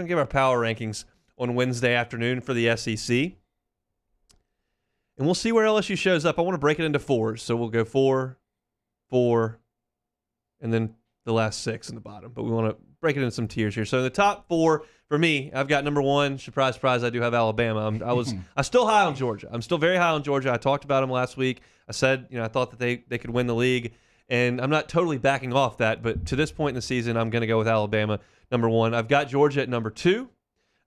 going to give our power rankings on Wednesday afternoon for the SEC. And we'll see where LSU shows up. I want to break it into fours. So we'll go 4, 4, and then the last 6 in the bottom. But we want to break it into some tiers here. So the top 4 for me, I've got number 1. Surprise, surprise, I do have Alabama. I'm still high on Georgia. I'm still very high on Georgia. I talked about them last week. I said, I thought that they could win the league. And I'm not totally backing off that. But to this point in the season, I'm going to go with Alabama, number 1. I've got Georgia at number 2.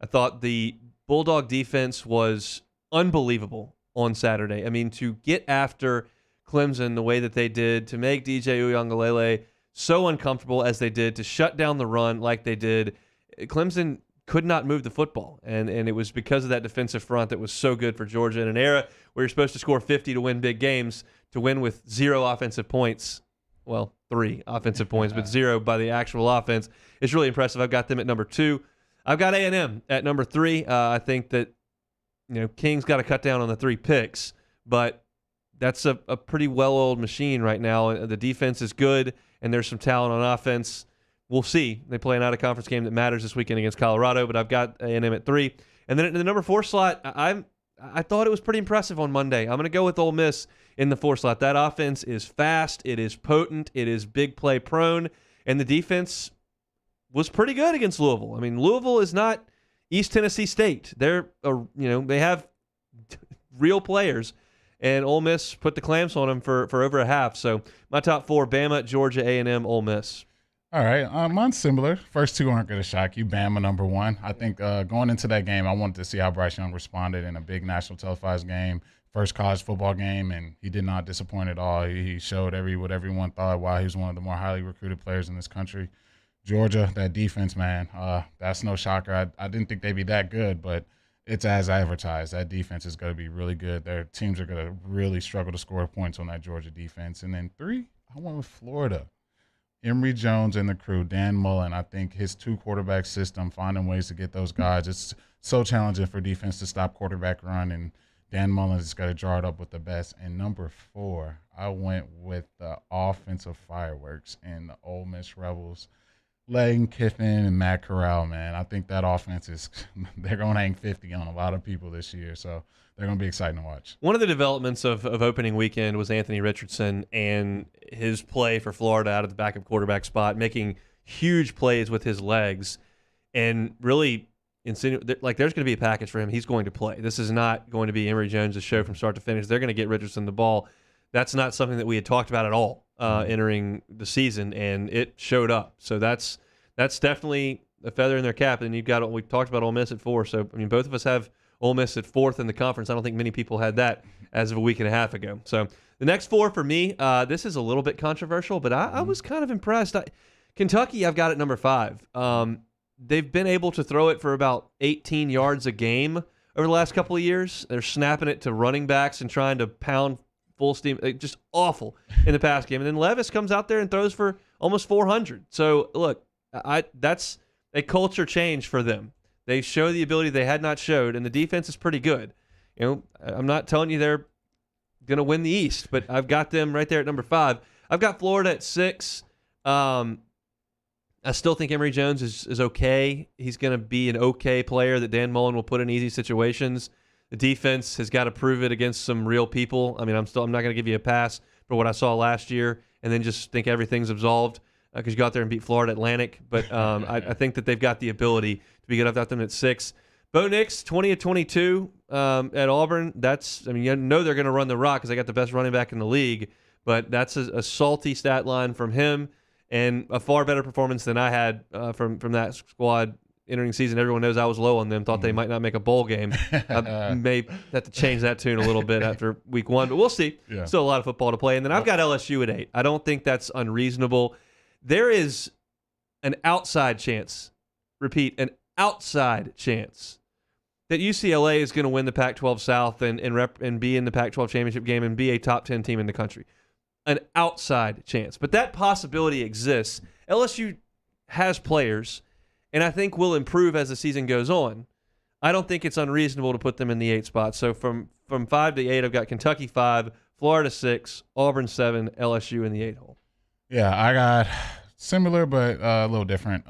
I thought the Bulldog defense was unbelievable on Saturday. I mean, to get after Clemson the way that they did, to make DJ Uiagalelei so uncomfortable as they did, to shut down the run like they did, Clemson could not move the football. And it was because of that defensive front that was so good for Georgia in an era where you're supposed to score 50 to win big games, to win with 0 offensive points. Well, 3 offensive points, but 0 by the actual offense. It's really impressive. I've got them at number 2. I've got A&M at number 3. I think that King's got to cut down on the 3 picks, but that's a pretty well-oiled machine right now. The defense is good, and there's some talent on offense. We'll see. They play an out-of-conference game that matters this weekend against Colorado, but I've got A&M at 3. And then in the number 4 slot, I thought it was pretty impressive on Monday. I'm going to go with Ole Miss in the 4 slot. That offense is fast, it is potent, it is big play prone, and the defense was pretty good against Louisville. I mean, Louisville is not East Tennessee State. They're they have real players, and Ole Miss put the clamps on them for over a half. So my top 4: Bama, Georgia, A&M, Ole Miss. All right, mine's similar. First 2 aren't going to shock you. Bama, number 1. I think going into that game, I wanted to see how Bryce Young responded in a big national televised game, first college football game, and he did not disappoint at all. He showed what everyone thought, why he was one of the more highly recruited players in this country. Georgia, that defense, man, that's no shocker. I didn't think they'd be that good, but it's as advertised. That defense is going to be really good. Their teams are going to really struggle to score points on that Georgia defense. And then 3, I went with Florida. Emory Jones and the crew, Dan Mullen. I think his 2-quarterback system, finding ways to get those guys, it's so challenging for defense to stop quarterback run, and Dan Mullen has got to jar it up with the best. And number 4, I went with the offensive fireworks and the Ole Miss Rebels. Lane Kiffin and Matt Corral, man. I think that offense they're going to hang 50 on a lot of people this year, so they're going to be exciting to watch. One of the developments of opening weekend was Anthony Richardson and his play for Florida out of the backup quarterback spot, making huge plays with his legs, and really like there's going to be a package for him. He's going to play. This is not going to be Emory Jones' show from start to finish. They're going to get Richardson the ball. That's not something that we had talked about at all entering the season, and it showed up. So that's definitely a feather in their cap. And we talked about Ole Miss at 4. So I mean, both of us have Ole Miss at 4th in the conference. I don't think many people had that as of a week and a half ago. So the next 4 for me, this is a little bit controversial, but I was kind of impressed. Kentucky, I've got at number 5. They've been able to throw it for about 18 yards a game over the last couple of years. They're snapping it to running backs and trying to pound full steam, just awful in the pass game. And then Levis comes out there and throws for almost 400. So look, that's a culture change for them. They show the ability they had not showed, and the defense is pretty good. I'm not telling you they're going to win the East, but I've got them right there at number 5. I've got Florida at 6. I still think Emory Jones is okay. He's going to be an okay player that Dan Mullen will put in easy situations. The defense has got to prove it against some real people. I mean, I'm not going to give you a pass for what I saw last year and then just think everything's absolved because you go out there and beat Florida Atlantic. But I think that they've got the ability to be good. I've got them at 6. Bo Nix, 20-22 at Auburn. You know they're going to run the rock because they got the best running back in the league. But that's a salty stat line from him and a far better performance than I had from that squad entering the season. Everyone knows I was low on them, thought they might not make a bowl game. I may have to change that tune a little bit after week 1, but we'll see. Yeah. Still a lot of football to play. And then I've got LSU at 8. I don't think that's unreasonable. There is an outside chance, an outside chance that UCLA is going to win the Pac-12 South and be in the Pac-12 championship game and be a top 10 team in the country. An outside chance. But that possibility exists. LSU has players, and I think will improve as the season goes on. I don't think it's unreasonable to put them in the 8 spot. So from 5 to 8, I've got Kentucky 5, Florida 6, Auburn 7, LSU in the 8 hole. Yeah, I got similar but a little different.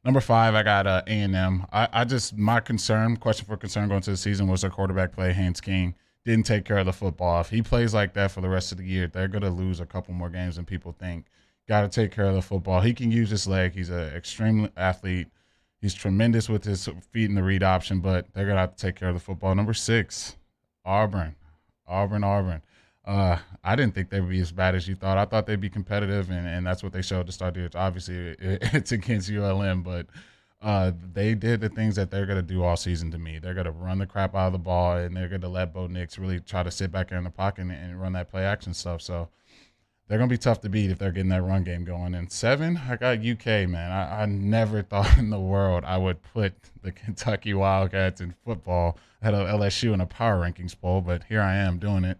Number 5, I got A&M. My question for concern going into the season was their quarterback play. Haynes King didn't take care of the football. If he plays like that for the rest of the year, they're going to lose a couple more games than people think. Got to take care of the football. He can use his leg. He's an extreme athlete. He's tremendous with his feet in the read option, but they're going to have to take care of the football. Number 6, Auburn. I didn't think they would be as bad as you thought. I thought they'd be competitive, and that's what they showed to start the year. Obviously, it's against ULM, but they did the things that they're going to do all season to me. They're going to run the crap out of the ball, and they're going to let Bo Nix really try to sit back there in the pocket and run that play action stuff. So they're going to be tough to beat if they're getting that run game going. And 7, I got UK, man. I never thought in the world I would put the Kentucky Wildcats in football ahead of LSU in a power rankings poll, but here I am doing it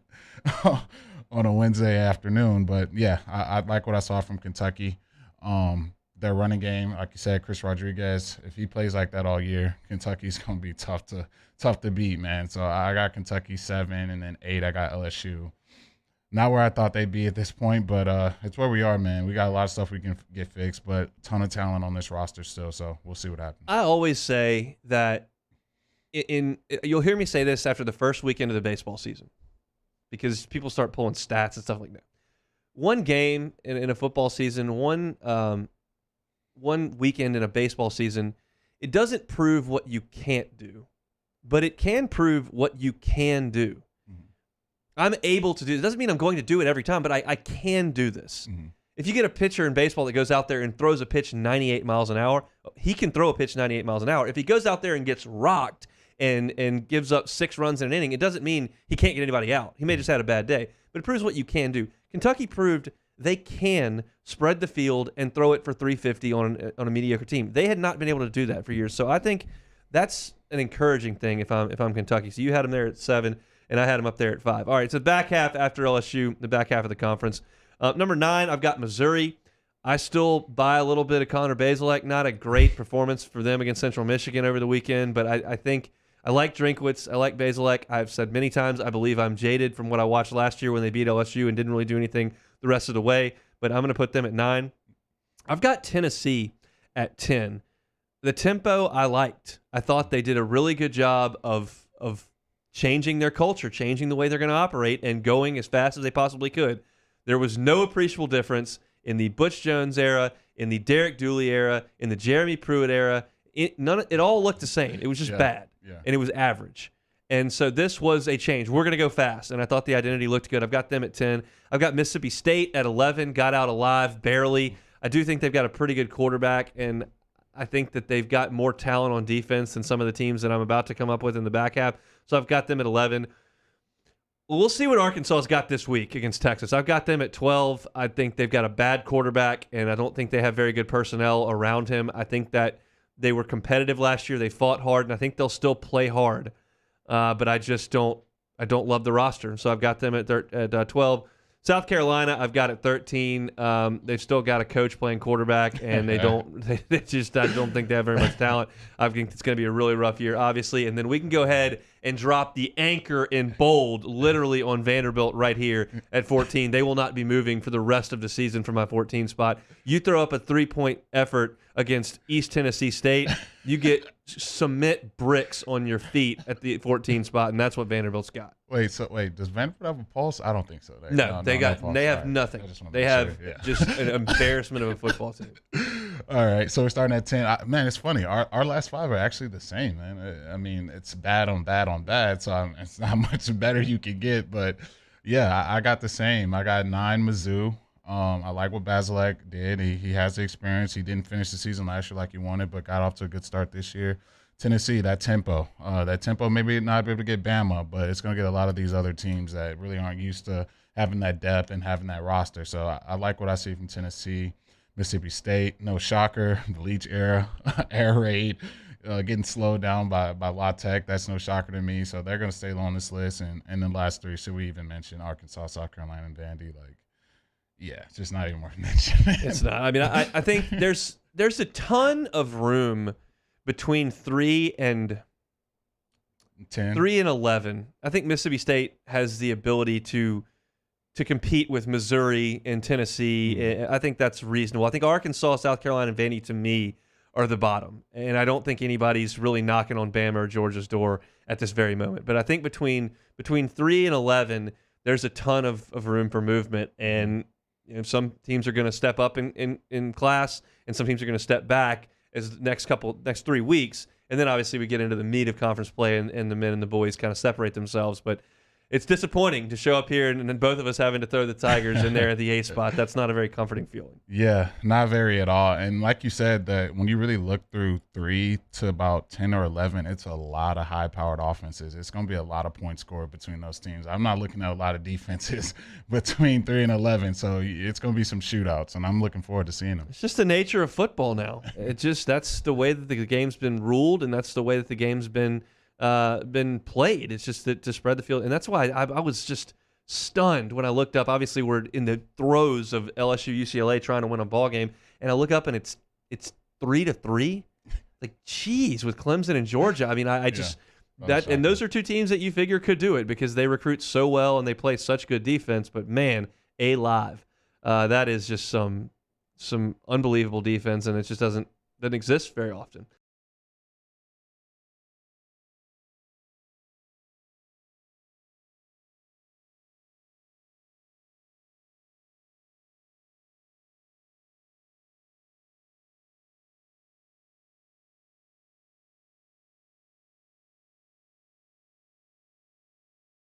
on a Wednesday afternoon. But, yeah, I like what I saw from Kentucky. Their running game, like you said, Chris Rodriguez, if he plays like that all year, Kentucky's going to be tough to beat, man. So I got Kentucky 7, and then 8, I got LSU. Not where I thought they'd be at this point, but it's where we are, man. We got a lot of stuff we can get fixed, but ton of talent on this roster still, so we'll see what happens. I always say that you'll hear me say this after the first weekend of the baseball season because people start pulling stats and stuff like that. One game in a football season, one weekend in a baseball season, it doesn't prove what you can't do, but it can prove what you can do. I'm able to do this. It doesn't mean I'm going to do it every time, but I can do this. Mm-hmm. If you get a pitcher in baseball that goes out there and throws a pitch 98 miles an hour, he can throw a pitch 98 miles an hour. If he goes out there and gets rocked and gives up 6 runs in an inning, it doesn't mean he can't get anybody out. He may just had a bad day, but it proves what you can do. Kentucky proved they can spread the field and throw it for 350 on a mediocre team. They had not been able to do that for years. So I think that's an encouraging thing if I'm Kentucky. So you had them there at 7. And I had them up there at 5. All right, so the back half after LSU, the back half of the conference. Number 9, I've got Missouri. I still buy a little bit of Connor Bazelak. Not a great performance for them against Central Michigan over the weekend, but I think I like Drinkwitz. I like Bazelak. I've said many times I believe I'm jaded from what I watched last year when they beat LSU and didn't really do anything the rest of the way, but I'm going to put them at 9. I've got Tennessee at 10. The tempo I liked. I thought they did a really good job of changing their culture, changing the way they're going to operate, and going as fast as they possibly could. There was no appreciable difference in the Butch Jones era, in the Derek Dooley era, in the Jeremy Pruitt era. It all looked the same. It was just bad, and it was average. And so this was a change. We're going to go fast, and I thought the identity looked good. I've got them at 10. I've got Mississippi State at 11, got out alive, barely. I do think they've got a pretty good quarterback, and I think that they've got more talent on defense than some of the teams that I'm about to come up with in the back half. So I've got them at 11. We'll see what Arkansas's got this week against Texas. I've got them at 12. I think they've got a bad quarterback, and I don't think they have very good personnel around him. I think that they were competitive last year. They fought hard, and I think they'll still play hard. But I just don't love the roster. So I've got them at 12. South Carolina, I've got at 13. They've still got a coach playing quarterback, and I don't think they have very much talent. I think it's going to be a really rough year, obviously. And then we can go ahead and drop the anchor in bold, literally on Vanderbilt right here at 14. They will not be moving for the rest of the season from my 14 spot. You throw up a 3-point effort against East Tennessee State, you get cement bricks on your feet at the 14 spot, and that's what Vanderbilt's got. Wait, does Vanderbilt have a pulse? I don't think so. They have nothing. They have just an embarrassment of a football team. All right, so we're starting at 10. Man, it's funny. Our last 5 are actually the same, man. I mean, it's bad on bad on bad, so it's not much better you can get. But, yeah, I got the same. I got 9 Mizzou. I like what Bazelak did. He has the experience. He didn't finish the season last year like he wanted, but got off to a good start this year. Tennessee, that tempo maybe not be able to get Bama, but it's going to get a lot of these other teams that really aren't used to having that depth and having that roster. So I like what I see from Tennessee. Mississippi State, no shocker, the Leach era, air raid, getting slowed down by La Tech. That's no shocker to me. So they're going to stay low on this list. And then last 3, should we even mention Arkansas, South Carolina, and Vandy? Yeah, it's just not even worth mentioning. It's not. I mean, I think there's a ton of room between 3 and 10. 3 and 11. I think Mississippi State has the ability to compete with Missouri and Tennessee. I think that's reasonable. I think Arkansas, South Carolina, and Vandy, to me, are the bottom. And I don't think anybody's really knocking on Bama or Georgia's door at this very moment. But I think between 3 and 11, there's a ton of room for movement. And some teams are going to step up in class, and some teams are going to step back as the next 3 weeks. And then obviously we get into the meat of conference play, and the men and the boys kind of separate themselves. But it's disappointing to show up here and then both of us having to throw the Tigers in there at the 8 spot. That's not a very comforting feeling. Yeah, not very at all. And like you said, that when you really look through 3 to about 10 or 11, it's a lot of high-powered offenses. It's going to be a lot of points scored between those teams. I'm not looking at a lot of defenses between 3 and 11, so it's going to be some shootouts, and I'm looking forward to seeing them. It's just the nature of football now. That's the way that the game's been ruled, and that's the way that the game's been played. It's just to spread the field, and that's why I was just stunned when I looked up. Obviously, we're in the throes of LSU UCLA trying to win a ball game, and I look up and it's 3-3. Like, geez, with Clemson and Georgia. I mean, I just that, and those are two teams that you figure could do it because they recruit so well and they play such good defense. But man, live, that is just some unbelievable defense, and it just doesn't exist very often.